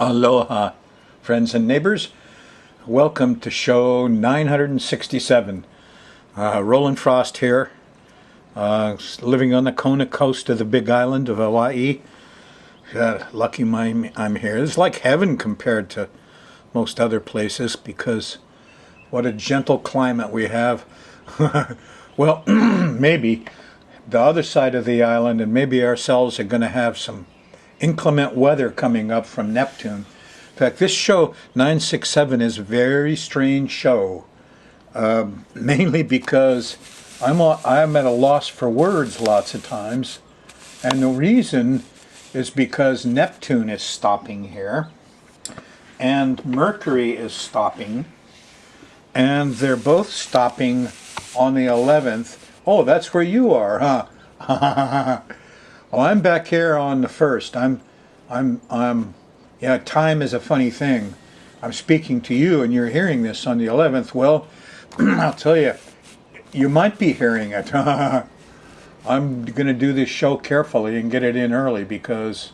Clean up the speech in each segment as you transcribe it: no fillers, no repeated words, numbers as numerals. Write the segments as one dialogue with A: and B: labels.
A: Aloha, friends and neighbors. Welcome to show 967. Roland Frost here, living on the Kona coast of the big island of Hawaii. Lucky I'm here. It's like heaven compared to most other places because what a gentle climate we have. Well, maybe the other side of the island and maybe ourselves are going to have some inclement weather coming up from Neptune. In fact, this show 967 is a very strange show, mainly because I'm at a loss for words lots of times, and the reason is because Neptune is stopping here, and Mercury is stopping, and they're both stopping on the 11th. Oh, that's where you are, huh? Well, I'm back here on the 1st. Yeah, time is a funny thing. I'm speaking to you and you're hearing this on the 11th. Well, I'll tell you, you might be hearing it. I'm going to do this show carefully and get it in early because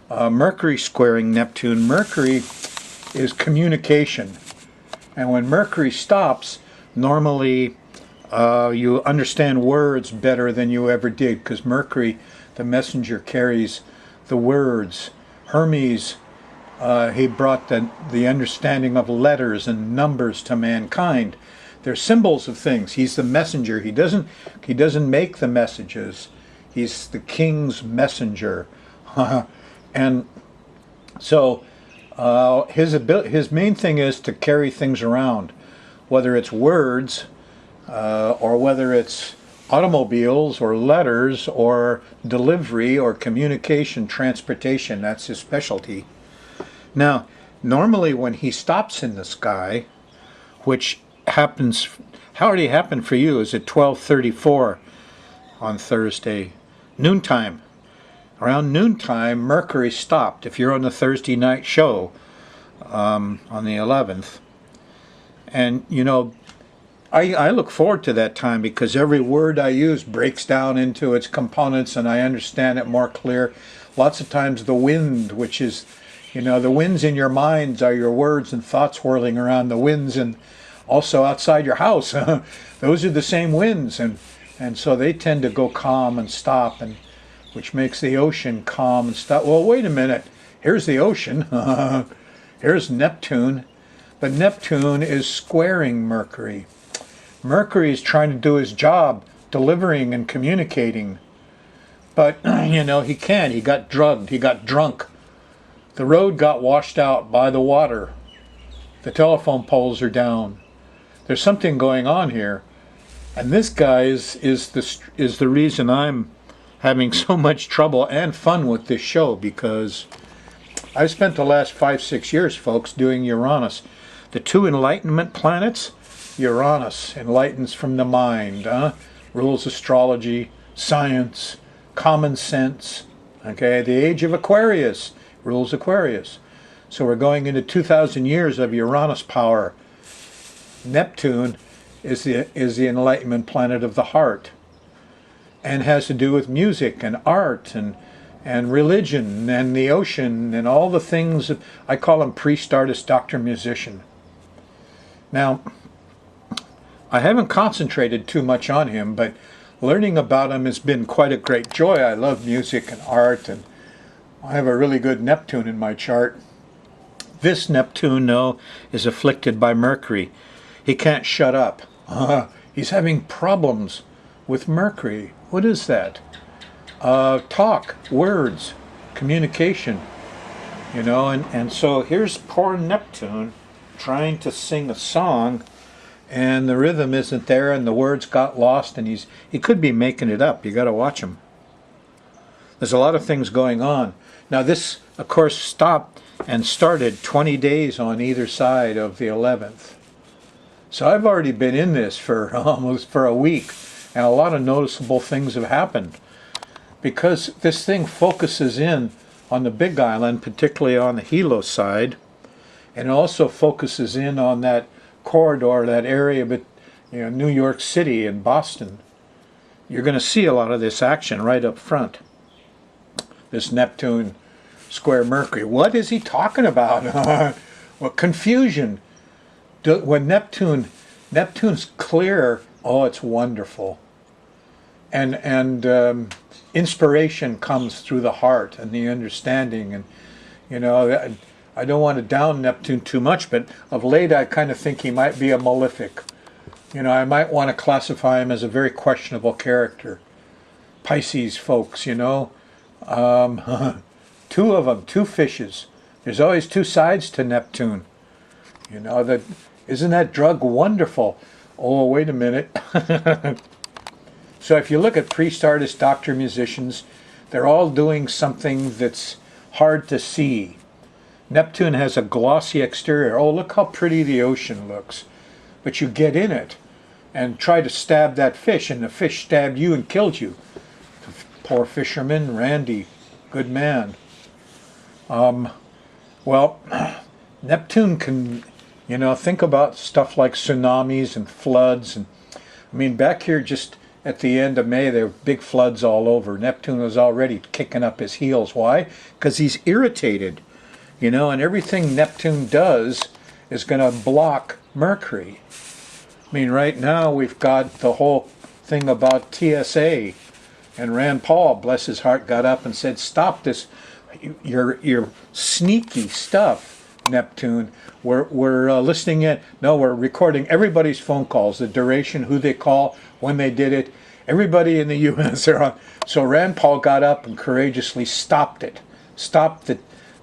A: Mercury squaring Neptune. Mercury is communication. And when Mercury stops, normally you understand words better than you ever did because Mercury, the messenger, carries the words. Hermes, he brought the understanding of letters and numbers to mankind. They're symbols of things. He's the messenger. He doesn't make the messages. He's the king's messenger. And so his main thing is to carry things around, whether it's words or whether it's automobiles or letters or delivery or communication, transportation. That's his specialty. Now, normally when he stops in the sky, which happens, how already happened for you, is at 12:34 on Thursday, noontime. Around noontime, Mercury stopped, if you're on the Thursday night show on the 11th. And, you know, I look forward to that time because every word I use breaks down into its components and I understand it more clear. Lots of times the wind, which is, the winds in your minds are your words and thoughts whirling around, the winds and also outside your house. Those are the same winds, and so they tend to go calm and stop, and which makes the ocean calm and stop. Well, wait a minute. Here's the ocean. Here's Neptune. But Neptune is squaring Mercury. Mercury is trying to do his job, delivering and communicating. But, he can't. He got drugged. He got drunk. The road got washed out by the water. The telephone poles are down. There's something going on here. And this guy is the reason I'm having so much trouble and fun with this show, because I've spent the last 5-6 years, folks, doing Uranus. The two Enlightenment planets, Uranus enlightens from the mind, rules astrology, science, common sense. Okay, the age of Aquarius rules Aquarius. So we're going into 2,000 years of Uranus power. Neptune is the Enlightenment planet of the heart, and has to do with music and art and religion and the ocean and all the things. I call him priest, artist, doctor, musician. Now, I haven't concentrated too much on him, but learning about him has been quite a great joy. I love music and art, and I have a really good Neptune in my chart. This Neptune, though, is afflicted by Mercury. He can't shut up. He's having problems with Mercury. What is that? Talk, words, communication, and so here's poor Neptune trying to sing a song, and the rhythm isn't there, and the words got lost, and he could be making it up. You got to watch him. There's a lot of things going on. Now this, of course, stopped and started 20 days on either side of the 11th. So I've already been in this for almost for a week, and a lot of noticeable things have happened. Because this thing focuses in on the big island, particularly on the Hilo side, and it also focuses in on that corridor, that area, but New York City and Boston. You're going to see a lot of this action right up front. This Neptune square Mercury. What is he talking about? Well, confusion. When Neptune's clear, oh, it's wonderful. And inspiration comes through the heart and the understanding. And, you know, I don't want to down Neptune too much, but of late I kind of think he might be a malefic. You know, I might want to classify him as a very questionable character. Pisces folks, you know. Two of them, two fishes. There's always two sides to Neptune. You know, isn't that drug wonderful? Oh, wait a minute. So if you look at priest, artist, doctor, musicians, they're all doing something that's hard to see. Neptune has a glossy exterior. Oh, look how pretty the ocean looks. But you get in it and try to stab that fish, and the fish stabbed you and killed you. Poor fisherman, Randy, good man. Well, Neptune can, you know, think about stuff like tsunamis and floods. And I mean, back here just at the end of May, there were big floods all over. Neptune was already kicking up his heels. Why? Because he's irritated, you know, and everything Neptune does is going to block Mercury. I mean, right now we've got the whole thing about TSA, and Rand Paul, bless his heart, got up and said, "Stop this, your sneaky stuff, Neptune. We're listening in. No, we're recording everybody's phone calls, the duration, who they call, when they did it. Everybody in the U.S. are on." So Rand Paul got up and courageously stopped it. Stopped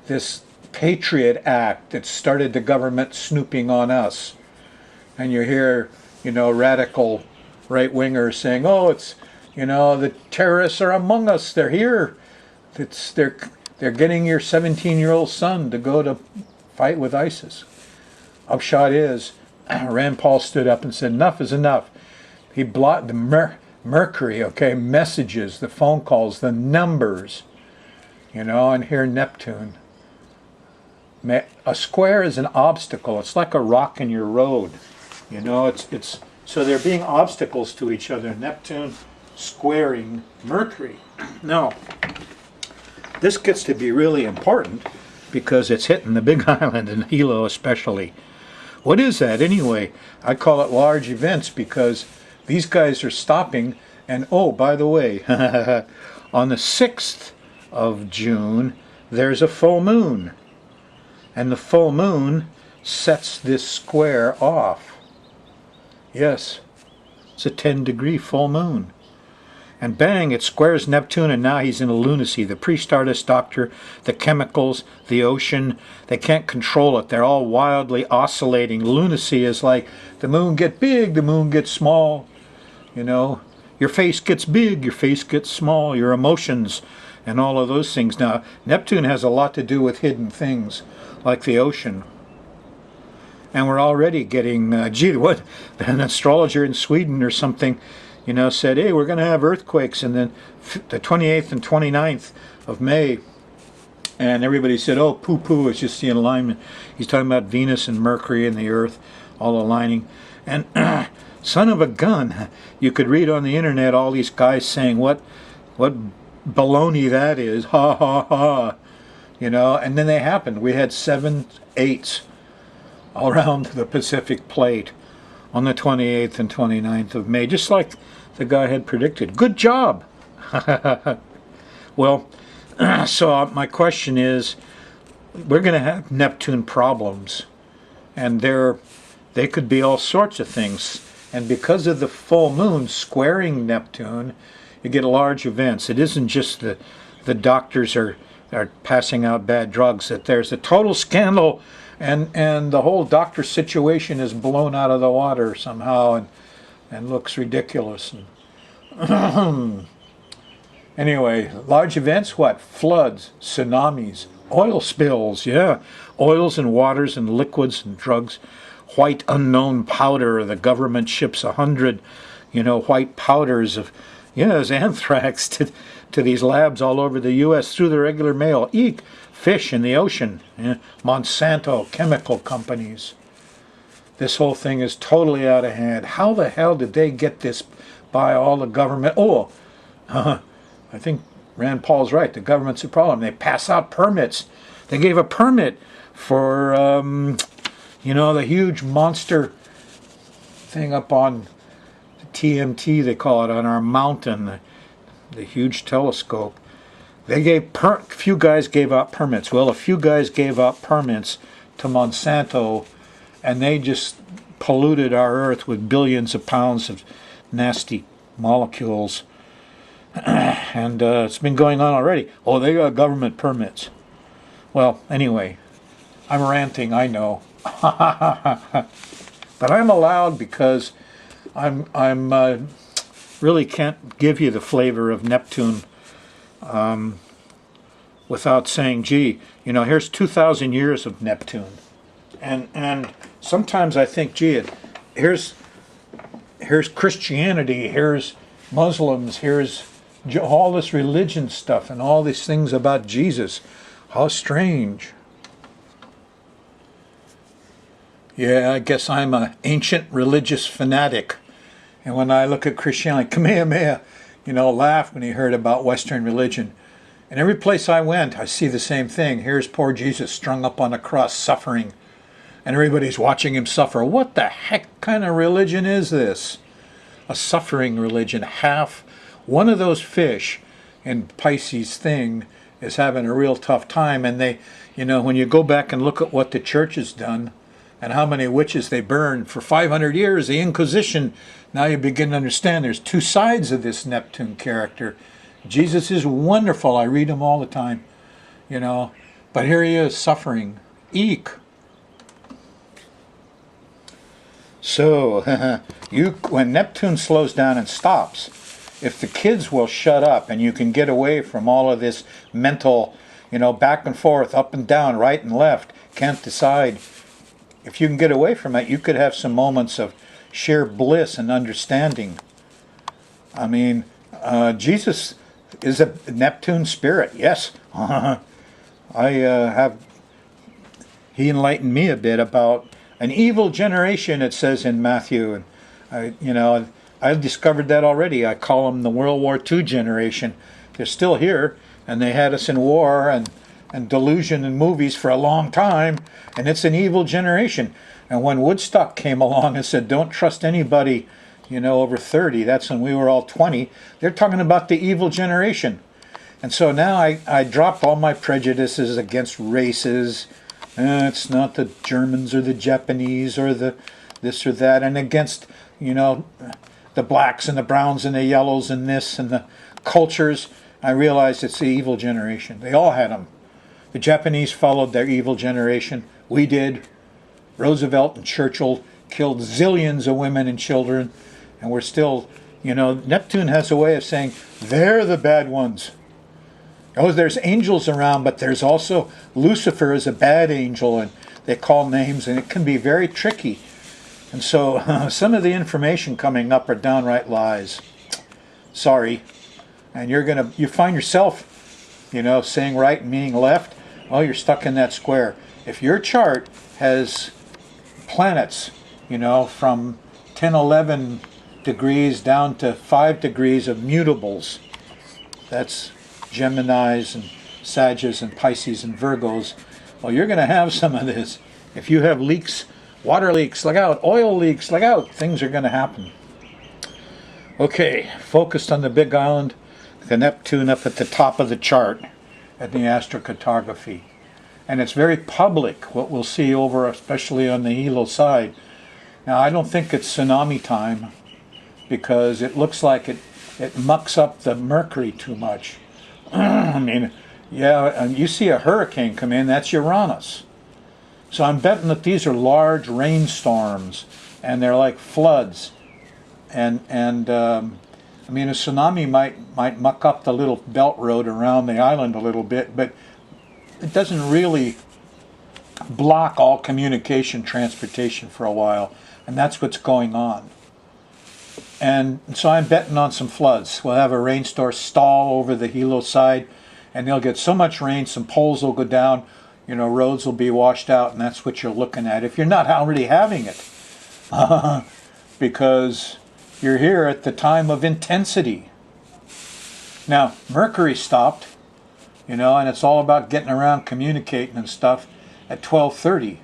A: this Patriot Act that started the government snooping on us. And you hear, you know, radical right-wingers saying, "Oh, it's, you know, the terrorists are among us. They're here. They're getting your 17-year-old son to go to fight with ISIS." Upshot is, Rand Paul stood up and said, enough is enough. He blocked the Mercury, okay, messages, the phone calls, the numbers, you know, and here Neptune. A square is an obstacle. It's like a rock in your road. You know, it's so they're being obstacles to each other. Neptune squaring Mercury. Now, this gets to be really important because it's hitting the Big Island and Hilo especially. What is that anyway? I call it large events because these guys are stopping. And oh, by the way, on the 6th of June, there's a full moon. And the full moon sets this square off. Yes, it's a 10-degree full moon. And bang, it squares Neptune, and now he's in a lunacy. The priest, artist, doctor, the chemicals, the ocean, they can't control it. They're all wildly oscillating. Lunacy is like the moon gets big, the moon gets small. You know, your face gets big, your face gets small, your emotions and all of those things. Now, Neptune has a lot to do with hidden things, like the ocean. And we're already getting, what, an astrologer in Sweden or something, you know, said, hey, we're going to have earthquakes, and then the 28th and 29th of May, and everybody said, oh, poo-poo, it's just the alignment. He's talking about Venus and Mercury and the Earth all aligning. And son of a gun, you could read on the internet all these guys saying what baloney that is, ha, ha, ha, you know, and then they happened. We had 7 8s all around the Pacific plate on the 28th and 29th of May, just like the guy had predicted. Good job. Well, so my question is, we're going to have Neptune problems, and they could be all sorts of things. And because of the full moon squaring Neptune, you get large events. It isn't just the doctors are passing out bad drugs, that there's a total scandal, and the whole doctor situation is blown out of the water somehow and looks ridiculous. And anyway, large events, what? Floods, tsunamis, oil spills, yeah. Oils and waters and liquids and drugs. White unknown powder, the government ships 100, white powders of, there's anthrax to these labs all over the U.S. through the regular mail. Eek! Fish in the ocean. Monsanto, chemical companies. This whole thing is totally out of hand. How the hell did they get this by all the government? I think Rand Paul's right. The government's a problem. They pass out permits. They gave a permit for, the huge monster thing up on the TMT, they call it, on our mountain, the huge telescope. They gave a few guys gave out permits. Well, a few guys gave out permits to Monsanto, and they just polluted our Earth with billions of pounds of nasty molecules. And it's been going on already. Oh, they got government permits. Well, anyway, I'm ranting, I know. But I'm allowed because I'm really can't give you the flavor of Neptune without saying, gee, here's 2,000 years of Neptune. And sometimes I think, gee, here's Christianity, here's Muslims, here's all this religion stuff and all these things about Jesus. How strange. Yeah, I guess I'm an ancient religious fanatic. And when I look at Christianity, Kamehameha, laughed when he heard about Western religion. And every place I went, I see the same thing. Here's poor Jesus strung up on a cross, suffering. And everybody's watching him suffer. What the heck kind of religion is this? A suffering religion. One of those fish in Pisces thing is having a real tough time. And they, when you go back and look at what the church has done and how many witches they burned for 500 years, the Inquisition, now you begin to understand there's two sides of this Neptune character. Jesus is wonderful. I read him all the time, but here he is suffering. Eek. So, when Neptune slows down and stops, if the kids will shut up and you can get away from all of this mental, back and forth, up and down, right and left, can't decide. If you can get away from it, you could have some moments of sheer bliss and understanding. I mean, Jesus is a Neptune spirit, yes. He enlightened me a bit about an evil generation, it says in Matthew, and I've discovered that already. I call them the World War II generation. They're still here, and they had us in war and delusion in movies for a long time, and it's an evil generation. And when Woodstock came along and said, don't trust anybody, over 30, that's when we were all 20, they're talking about the evil generation. And so now I dropped all my prejudices against races. It's not the Germans or the Japanese or the this or that, and against, the blacks and the browns and the yellows and this and the cultures. I realized it's the evil generation. They all had them. The Japanese followed their evil generation. We did. Roosevelt and Churchill killed zillions of women and children, and we're still, Neptune has a way of saying, they're the bad ones. Oh, there's angels around, but there's also Lucifer is a bad angel, and they call names, and it can be very tricky. And so some of the information coming up are downright lies. Sorry. And you find yourself, saying right and meaning left. Well, you're stuck in that square. If your chart has planets, from 10, 11 degrees down to 5 degrees of mutables, that's Geminis and Sagittarius and Pisces and Virgos, well, you're going to have some of this. If you have leaks, water leaks, look out, oil leaks, look out, things are going to happen. Okay, focused on the Big Island, the Neptune up at the top of the chart at the astrocartography. And it's very public, what we'll see over, especially on the Hilo side. Now, I don't think it's tsunami time because it looks like it mucks up the mercury too much. I mean, yeah, and you see a hurricane come in, that's Uranus. So I'm betting that these are large rainstorms, and they're like floods. And I mean, a tsunami might muck up the little belt road around the island a little bit, but it doesn't really block all communication, transportation for a while, and that's what's going on. And so I'm betting on some floods. We'll have a rainstorm stall over the Hilo side, and they'll get so much rain, some poles will go down, roads will be washed out, and that's what you're looking at if you're not already having it. Because you're here at the time of intensity. Now, Mercury stopped, and it's all about getting around, communicating and stuff at 12:30.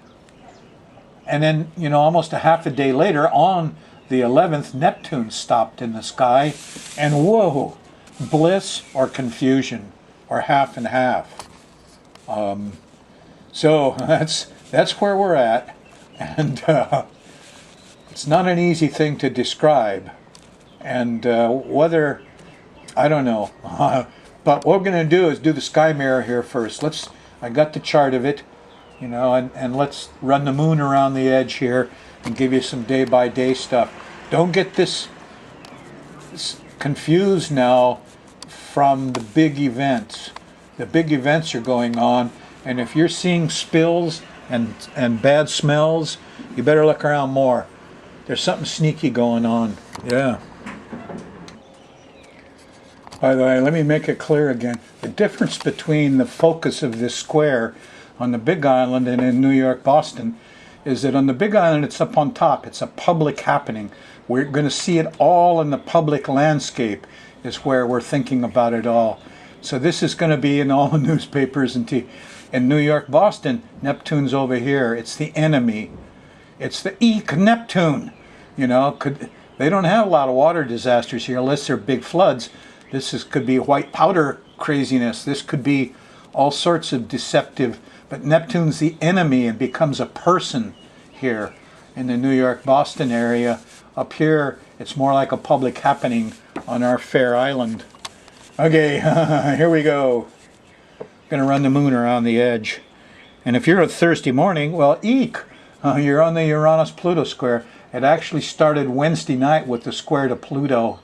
A: And then, almost a half a day later, on the 11th, Neptune stopped in the sky, and whoa, bliss or confusion, or half and half. So that's where we're at, and it's not an easy thing to describe, and whether, I don't know, but what we're going to do is do the sky mirror here first. I got the chart of it, and let's run the moon around the edge here and give you some day-by-day stuff. Don't get this confused now from the big events. The big events are going on, and if you're seeing spills and bad smells, you better look around more. There's something sneaky going on. Yeah. By the way, let me make it clear again. The difference between the focus of this square on the Big Island and in New York, Boston, is that on the Big Island it's up on top. It's a public happening. We're going to see it all in the public landscape is where we're thinking about it all. So this is going to be in all the newspapers and in New York, Boston, Neptune's over here. It's the enemy. It's the Neptune. They don't have a lot of water disasters here unless they're big floods. Could be white powder craziness. This could be all sorts of deceptive. But Neptune's the enemy and becomes a person here in the New York, Boston area. Up here, it's more like a public happening on our fair island. Okay, here we go. Going to run the moon around the edge. And if you're a Thursday morning, well, eek, you're on the Uranus-Pluto square. It actually started Wednesday night with the square to Pluto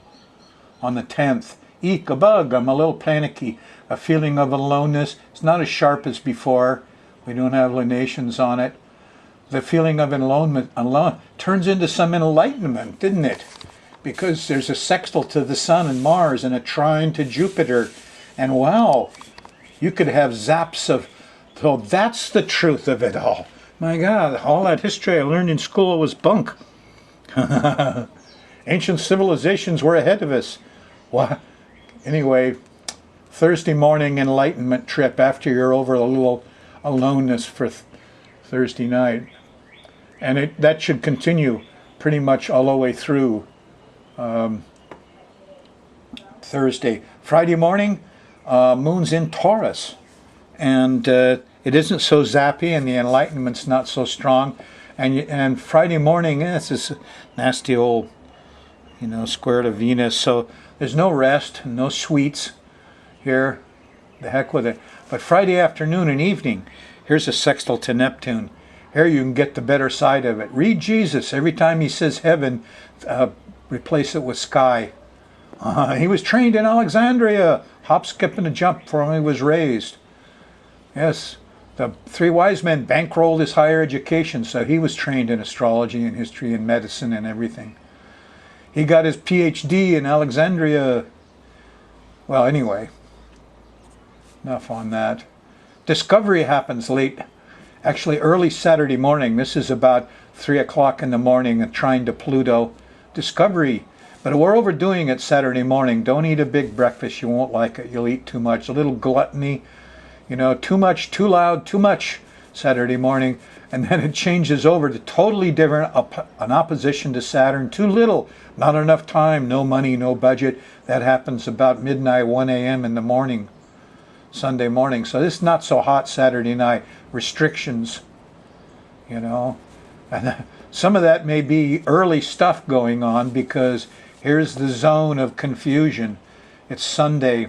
A: on the 10th. Eek, a bug, I'm a little panicky. A feeling of aloneness. It's not as sharp as before. We don't have lunations on it. The feeling of alone turns into some enlightenment, didn't it? Because there's a sextile to the Sun and Mars and a trine to Jupiter. And wow, you could have zaps of, so that's the truth of it all. My God, all that history I learned in school was bunk. Ancient civilizations were ahead of us. What? Anyway, Thursday morning enlightenment trip after you're over a little aloneness for Thursday night. And that should continue pretty much all the way through Thursday. Friday morning, moon's in Taurus. And it isn't so zappy and the enlightenment's not so strong. And Friday morning, it's this nasty old, square to Venus. So there's no rest, no sweets here. The heck with it. But Friday afternoon and evening, here's a sextile to Neptune. Here you can get the better side of it. Read Jesus. Every time he says heaven, replace it with sky. He was trained in Alexandria. Hop, skip, and a jump before he was raised. Yes, the three wise men bankrolled his higher education, so he was trained in astrology and history and medicine and everything. He got his PhD in Alexandria. Well, anyway, enough on that. Discovery happens actually early Saturday morning. This is about 3 o'clock in the morning, a trine to Pluto. Discovery. But we're overdoing it Saturday morning. Don't eat a big breakfast. You won't like it. You'll eat too much. A little gluttony. Too much, too loud, too much Saturday morning. And then it changes over to totally different, an opposition to Saturn. Too little. Not enough time. No money, no budget. That happens about midnight, 1 a.m. in the morning. Sunday morning. So this is not so hot Saturday night. Restrictions, And some of that may be early stuff going on because here's the zone of confusion. It's Sunday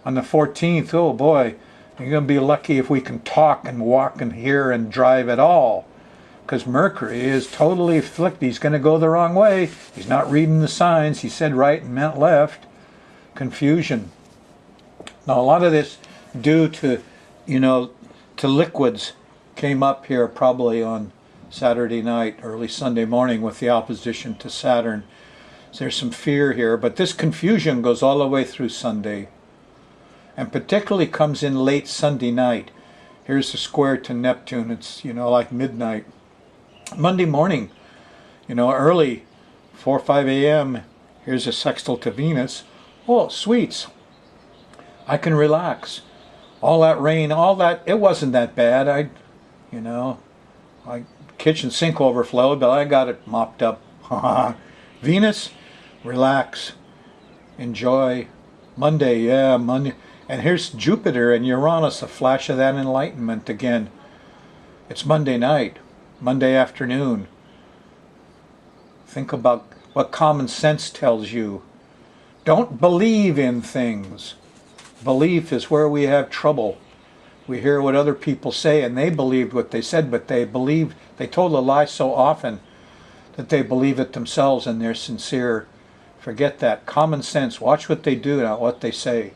A: on the 14th. Oh boy, you're going to be lucky if we can talk and walk and hear and drive at all. Because Mercury is totally flicked. He's going to go the wrong way. He's not reading the signs. He said right and meant left. Confusion. Now a lot of this due to, to liquids came up here probably on Saturday night, early Sunday morning with the opposition to Saturn. So there's some fear here, but this confusion goes all the way through Sunday and particularly comes in late Sunday night. Here's the square to Neptune. It's, like midnight. Monday morning, early, 4 or 5 a.m., here's a sextile to Venus. Oh, sweets. I can relax. All that rain, all that, it wasn't that bad. You know, my kitchen sink overflowed, but I got it mopped up. Venus, relax, enjoy. Monday, yeah, Monday. And here's Jupiter and Uranus, a flash of that enlightenment again. It's Monday night, Monday afternoon. Think about what common sense tells you. Don't believe in things. Belief is where we have trouble. We hear what other people say, and they believed what they said, but they told a lie so often that they believe it themselves and they're sincere. Forget that. Common sense. Watch what they do, not what they say.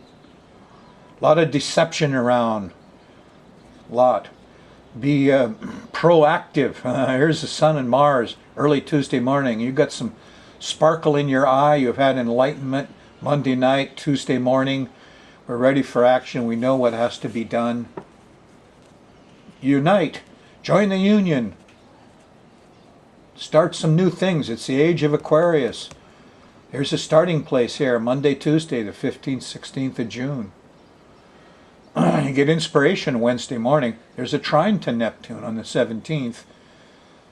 A: A lot of deception around. A lot. Be proactive. Here's the sun and Mars early Tuesday morning. You've got some sparkle in your eye. You've had enlightenment Monday night, Tuesday morning. We're ready for action. We know what has to be done. Unite. Join the union. Start some new things. It's the age of Aquarius. Here's a starting place here, Monday, Tuesday, the 15th, 16th of June. You get inspiration Wednesday morning. There's a trine to Neptune on the 17th.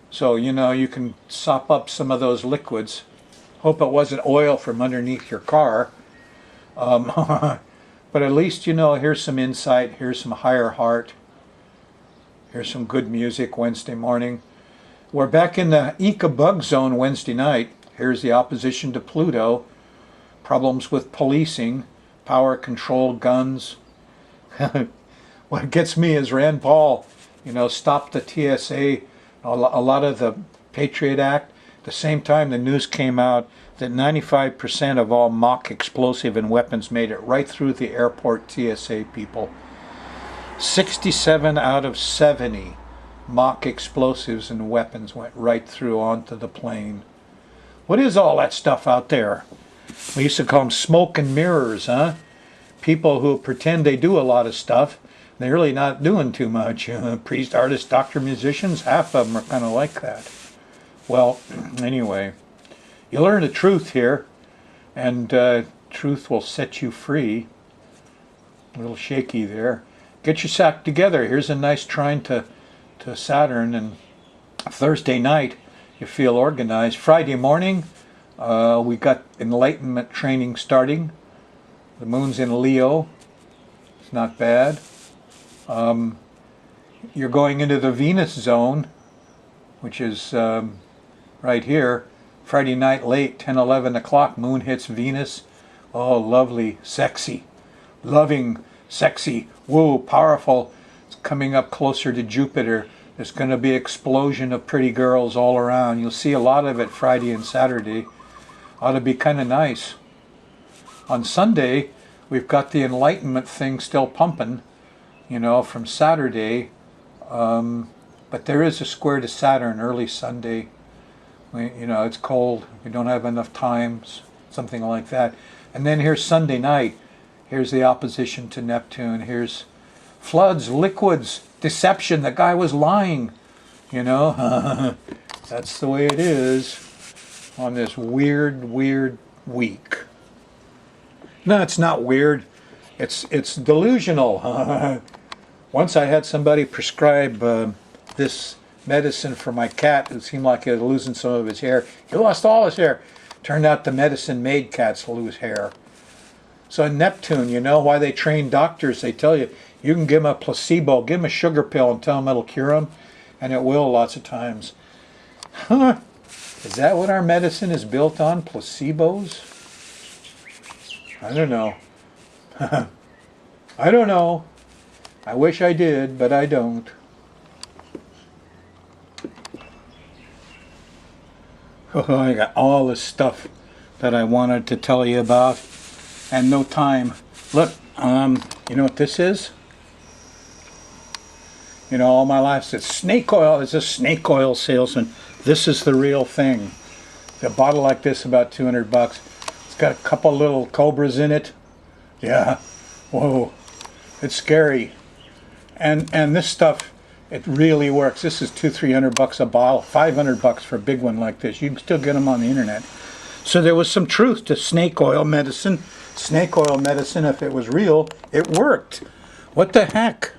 A: So, you can sop up some of those liquids. Hope it wasn't oil from underneath your car. But at least, here's some insight. Here's some higher heart. Here's some good music Wednesday morning. We're back in the Ika bug zone Wednesday night. Here's the opposition to Pluto. Problems with policing, power control, guns. What gets me is Rand Paul, stopped the TSA, a lot of the Patriot Act. At the same time, the news came out that 95% of all mock explosive and weapons made it right through the airport TSA people. 67 out of 70 mock explosives and weapons went right through onto the plane. What is all that stuff out there? We used to call them smoke and mirrors, huh? People who pretend they do a lot of stuff. They're really not doing too much. Priest, artists, doctor, musicians, half of them are kind of like that. Well, anyway, you learn the truth here, and truth will set you free. A little shaky there. Get your sack together. Here's a nice trine to Saturn, and Thursday night you feel organized. Friday morning we got enlightenment training starting. The moon's in Leo. It's not bad. You're going into the Venus zone, which is right here. Friday night late, 10, 11 o'clock, moon hits Venus. Oh, lovely, sexy, loving, sexy, woo, powerful. It's coming up closer to Jupiter. There's going to be an explosion of pretty girls all around. You'll see a lot of it Friday and Saturday. Ought to be kind of nice. On Sunday, we've got the enlightenment thing still pumping, from Saturday. But there is a square to Saturn early Sunday. It's cold. We don't have enough time, something like that. And then here's Sunday night. Here's the opposition to Neptune. Here's floods, liquids, deception. The guy was lying. That's the way it is on this weird week. No, it's not weird. It's delusional. Once I had somebody prescribe this medicine for my cat who seemed like he was losing some of his hair. He lost all his hair. Turned out the medicine made cats lose hair. So in Neptune, why they train doctors, they tell you, you can give them a placebo, give them a sugar pill and tell them it'll cure them, and it will lots of times. Huh? Is that what our medicine is built on, placebos? I don't know. I don't know. I wish I did, but I don't. Oh, I got all this stuff that I wanted to tell you about, and no time. Look, you know what this is? All my life it's snake oil. It's a snake oil salesman. This is the real thing. A bottle like this, about $200. It's got a couple little cobras in it. Yeah. Whoa. It's scary. And this stuff, it really works. This is $200-300 a bottle, $500 for a big one like this. You can still get them on the internet. So there was some truth to snake oil medicine. snake oil medicine, if it was real, it worked. What the heck?